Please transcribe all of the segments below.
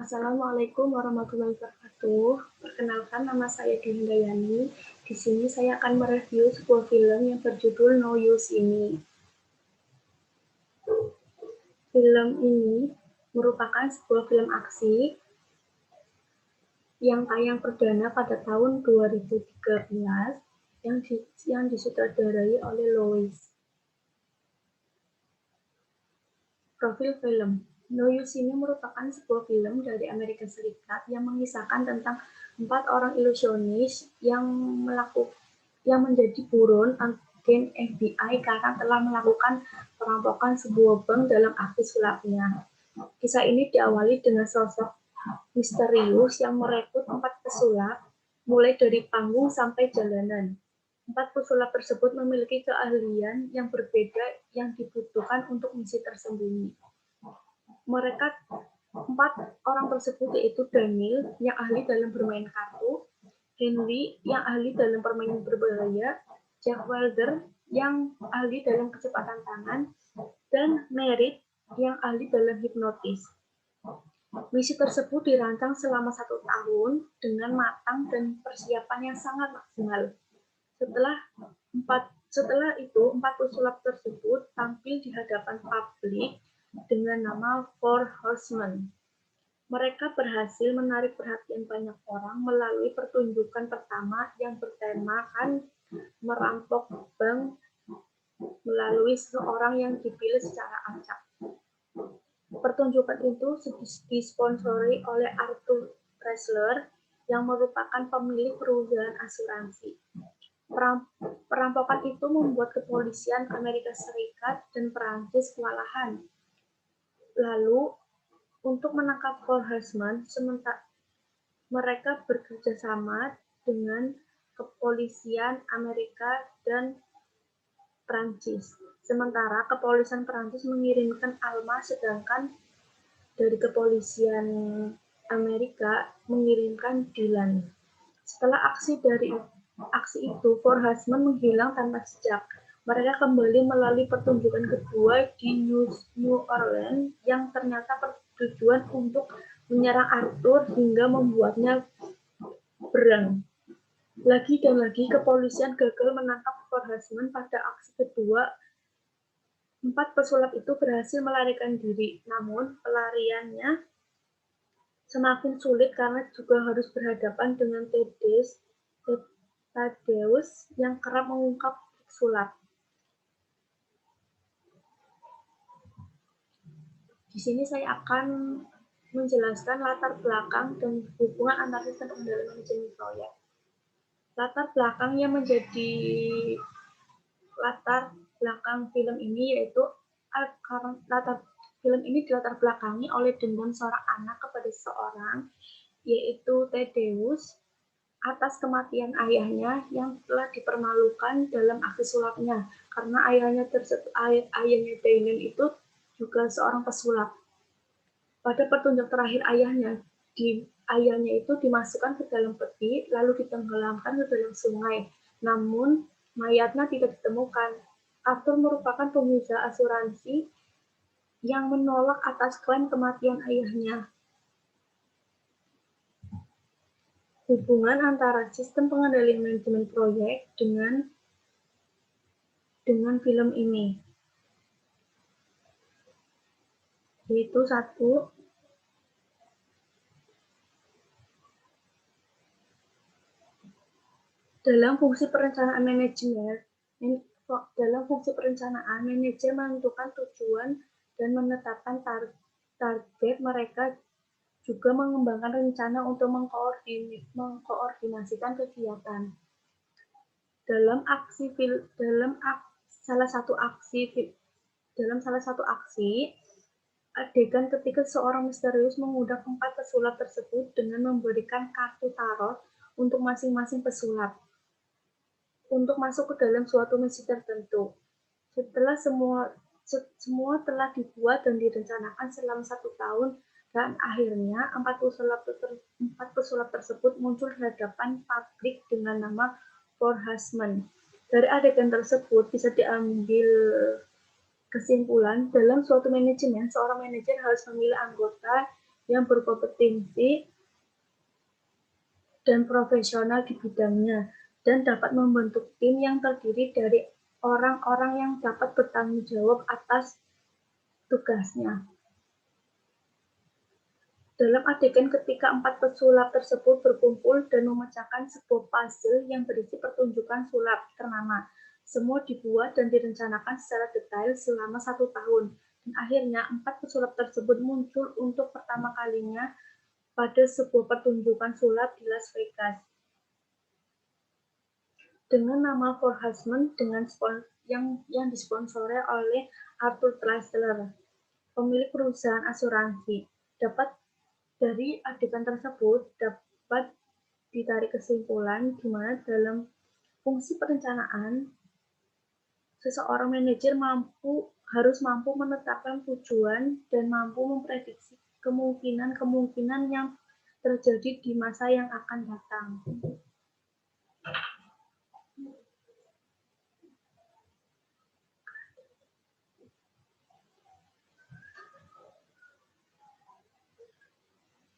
Assalamualaikum warahmatullahi wabarakatuh. Perkenalkan, nama saya Dwi. Di sini saya akan mereview sebuah film yang berjudul No You See Me. Film ini merupakan sebuah film aksi yang tayang perdana pada tahun 2013 yang disutradarai oleh Lois. Profil film. No You See Me merupakan sebuah film dari Amerika Serikat yang mengisahkan tentang 4 orang ilusionis yang menjadi buron agen FBI karena telah melakukan perampokan sebuah bank dalam aksi sulapnya. Kisah ini diawali dengan sosok misterius yang merekrut 4 pesulap, mulai dari panggung sampai jalanan. 4 pesulap tersebut memiliki keahlian yang berbeda yang dibutuhkan untuk misi tersembunyi. Mereka 4 orang tersebut yaitu Daniel yang ahli dalam bermain kartu, Henry yang ahli dalam permainan berbahaya, Jack Wilder yang ahli dalam kecepatan tangan, dan Merritt yang ahli dalam hipnotis. Misi tersebut dirancang selama 1 tahun dengan matang dan persiapan yang sangat maksimal. Setelah itu, 4 pesulap tersebut tampil di hadapan publik dengan nama Four Horsemen. Mereka berhasil menarik perhatian banyak orang melalui pertunjukan pertama yang bertemakan merampok bank melalui seseorang yang dipilih secara acak. Pertunjukan itu disponsori oleh Arthur Ressler yang merupakan pemilik perusahaan asuransi. Perampokan itu membuat kepolisian Amerika Serikat dan Perancis kewalahan. Lalu, untuk menangkap Four Horsemen, mereka bekerja sama dengan kepolisian Amerika dan Prancis. Sementara kepolisian Prancis mengirimkan Alma, sedangkan dari kepolisian Amerika mengirimkan Dylan. Setelah aksi itu, Four Horsemen menghilang tanpa jejak. Mereka kembali melalui pertunjukan kedua di New Orleans yang ternyata bertujuan untuk menyerang Arthur hingga membuatnya berang. Lagi dan lagi kepolisian gagal menangkap Four Horsemen. Pada aksi kedua, 4 pesulap itu berhasil melarikan diri. Namun pelariannya semakin sulit karena juga harus berhadapan dengan Thaddeus yang kerap mengungkap trik sulap. Di sini saya akan menjelaskan latar belakang dan hubungan antara sistem pengendalian manajemen proyek. Latar belakang yang menjadi latar belakang film ini yaitu film ini dilatar belakangi oleh dendam seorang anak kepada seseorang, yaitu Thaddeus, atas kematian ayahnya yang telah dipermalukan dalam aksi sulapnya, karena ayahnya Dylan itu juga seorang pesulap. Pada petunjuk terakhir ayahnya itu dimasukkan ke dalam peti, lalu ditenggelamkan ke dalam sungai. Namun, mayatnya tidak ditemukan. Arthur merupakan pengusaha asuransi yang menolak atas klaim kematian ayahnya. Hubungan antara sistem pengendalian manajemen proyek dengan film ini, yaitu 1. Dalam fungsi perencanaan manajer menentukan tujuan dan menetapkan target. Mereka juga mengembangkan rencana untuk mengkoordinasikan kegiatan. Dalam salah satu aksi, adegan ketika seorang misterius mengundang 4 pesulap tersebut dengan memberikan kartu tarot untuk masing-masing pesulap untuk masuk ke dalam suatu misi tertentu. Setelah semua telah dibuat dan direncanakan selama 1 tahun, dan akhirnya 4 pesulap tersebut muncul di hadapan publik dengan nama Four Horsemen. Dari adegan tersebut bisa diambil kesimpulan, dalam suatu manajemen, seorang manajer harus memilih anggota yang berkompetensi dan profesional di bidangnya, dan dapat membentuk tim yang terdiri dari orang-orang yang dapat bertanggung jawab atas tugasnya. Dalam adegan ketika 4 pesulap tersebut berkumpul dan memecahkan sebuah puzzle yang berisi pertunjukan sulap ternama. Semua dibuat dan direncanakan secara detail selama 1 tahun. Dan akhirnya 4 pesulap tersebut muncul untuk pertama kalinya pada sebuah pertunjukan sulap di Las Vegas. Dengan nama Four Horsemen yang disponsori oleh Arthur Chrysler, pemilik perusahaan asuransi. Dari adegan tersebut dapat ditarik kesimpulan di mana dalam fungsi perencanaan, seseorang manajer harus mampu menetapkan tujuan dan mampu memprediksi kemungkinan-kemungkinan yang terjadi di masa yang akan datang.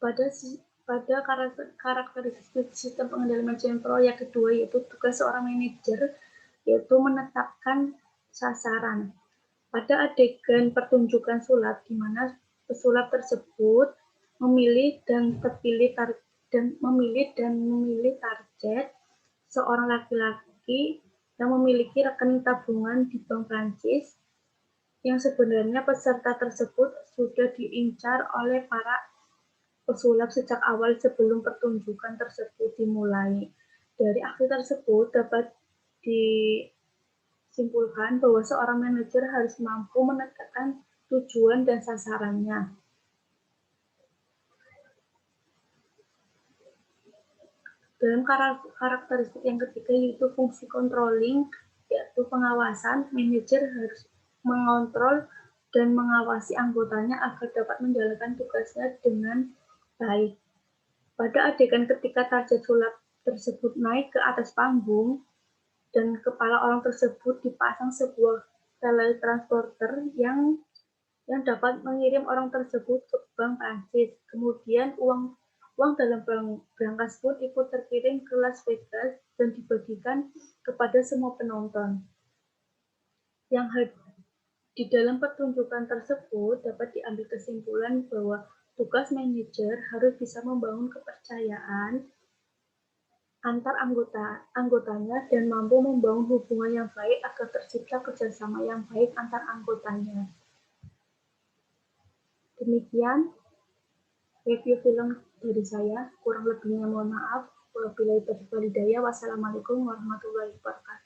Pada karakteristik sistem pengendalian manajemen proyek kedua, yaitu tugas seorang manajer, yaitu menetapkan sasaran. Pada adegan pertunjukan sulap, di mana pesulap tersebut memilih dan memilih target, seorang laki-laki yang memiliki rekening tabungan di Bank Prancis, yang sebenarnya peserta tersebut sudah diincar oleh para pesulap sejak awal sebelum pertunjukan tersebut dimulai. Dari aksi tersebut dapat disimpulkan bahwa seorang manajer harus mampu menetapkan tujuan dan sasarannya. Dalam karakteristik yang ketiga, yaitu fungsi controlling, yaitu pengawasan, manajer harus mengontrol dan mengawasi anggotanya agar dapat menjalankan tugasnya dengan baik. Pada adegan ketika target sulap tersebut naik ke atas panggung dan kepala orang tersebut dipasang sebuah teletransporter yang dapat mengirim orang tersebut ke Bank Prancis. Kemudian uang dalam berangkas pun ikut terkirim ke Las Vegas dan dibagikan kepada semua penonton. Di dalam pertunjukan tersebut dapat diambil kesimpulan bahwa tugas manajer harus bisa membangun kepercayaan antar anggotanya dan mampu membangun hubungan yang baik agar tercipta kerjasama yang baik antar anggotanya. Demikian review film dari saya. Kurang lebihnya mohon maaf. Wabillahi taufiq wal hidayah. Wassalamualaikum warahmatullahi wabarakatuh.